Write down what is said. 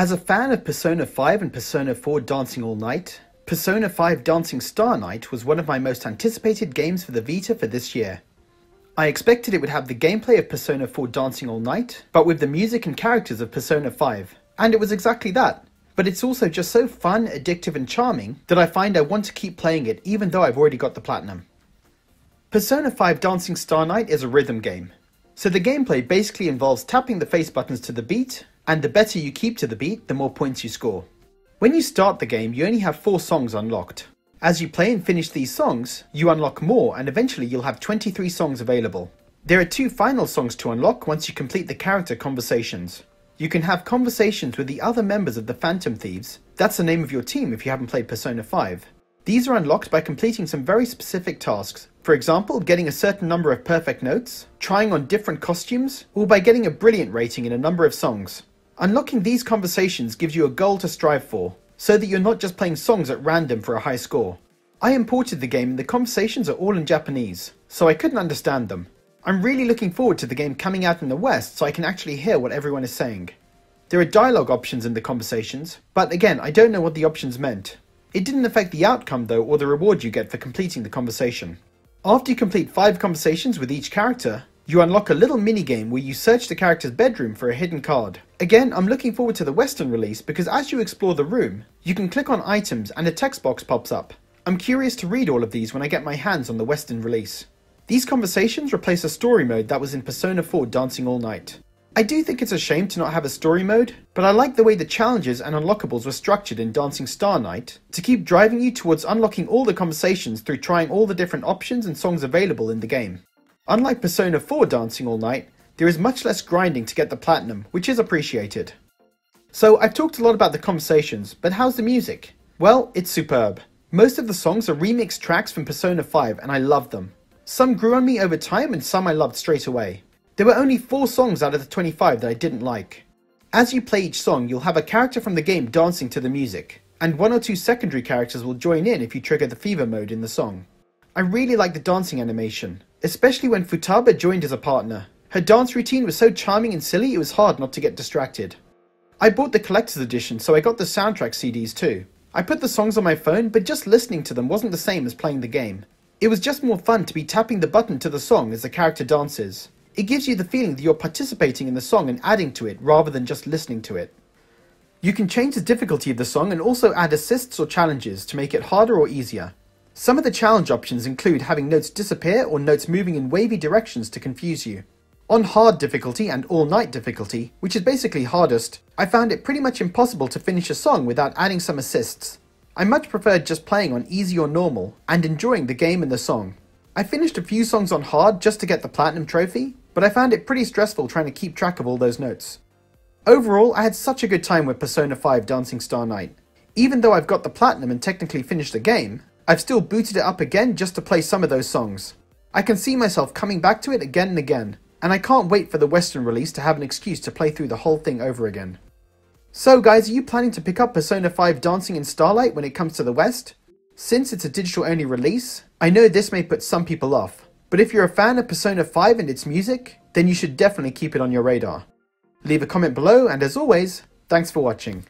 As a fan of Persona 5 and Persona 4 Dancing All Night, Persona 5 Dancing Starlight was one of my most anticipated games for the Vita for this year. I expected it would have the gameplay of Persona 4 Dancing All Night, but with the music and characters of Persona 5, and it was exactly that. But it's also just so fun, addictive and charming that I find I want to keep playing it even though I've already got the platinum. Persona 5 Dancing Starlight is a rhythm game. So the gameplay basically involves tapping the face buttons to the beat, and the better you keep to the beat, the more points you score. When you start the game, you only have 4 songs unlocked. As you play and finish these songs, you unlock more and eventually you'll have 23 songs available. There are 2 final songs to unlock once you complete the character conversations. You can have conversations with the other members of the Phantom Thieves. That's the name of your team if you haven't played Persona 5. These are unlocked by completing some very specific tasks. For example, getting a certain number of perfect notes, trying on different costumes, or by getting a brilliant rating in a number of songs. Unlocking these conversations gives you a goal to strive for, so that you're not just playing songs at random for a high score. I imported the game and the conversations are all in Japanese, so I couldn't understand them. I'm really looking forward to the game coming out in the West so I can actually hear what everyone is saying. There are dialogue options in the conversations, but again, I don't know what the options meant. It didn't affect the outcome though, or the reward you get for completing the conversation. After you complete 5 conversations with each character, you unlock a little mini-game where you search the character's bedroom for a hidden card. Again, I'm looking forward to the Western release because as you explore the room, you can click on items and a text box pops up. I'm curious to read all of these when I get my hands on the Western release. These conversations replace a story mode that was in Persona 4 Dancing All Night. I do think it's a shame to not have a story mode, but I like the way the challenges and unlockables were structured in Dancing Starlight to keep driving you towards unlocking all the conversations through trying all the different options and songs available in the game. Unlike Persona 4 Dancing All Night, there is much less grinding to get the platinum, which is appreciated. So I've talked a lot about the conversations, but how's the music? Well, it's superb. Most of the songs are remixed tracks from Persona 5 and I love them. Some grew on me over time and some I loved straight away. There were only 4 songs out of the 25 that I didn't like. As you play each song, you'll have a character from the game dancing to the music, and 1 or 2 secondary characters will join in if you trigger the fever mode in the song. I really like the dancing animation, especially when Futaba joined as a partner. Her dance routine was so charming and silly it was hard not to get distracted. I bought the collector's edition so I got the soundtrack CDs too. I put the songs on my phone, but just listening to them wasn't the same as playing the game. It was just more fun to be tapping the button to the song as the character dances. It gives you the feeling that you're participating in the song and adding to it rather than just listening to it. You can change the difficulty of the song and also add assists or challenges to make it harder or easier. Some of the challenge options include having notes disappear or notes moving in wavy directions to confuse you. On hard difficulty and all night difficulty, which is basically hardest, I found it pretty much impossible to finish a song without adding some assists. I much preferred just playing on easy or normal and enjoying the game and the song. I finished a few songs on hard just to get the platinum trophy, but I found it pretty stressful trying to keep track of all those notes. Overall, I had such a good time with Persona 5 Dancing Starlight. Even though I've got the platinum and technically finished the game, I've still booted it up again just to play some of those songs. I can see myself coming back to it again and again, and I can't wait for the Western release to have an excuse to play through the whole thing over again. So guys, are you planning to pick up Persona 5 Dancing in Starlight when it comes to the West? Since it's a digital only release, I know this may put some people off, but if you're a fan of Persona 5 and its music, then you should definitely keep it on your radar. Leave a comment below, and as always, thanks for watching.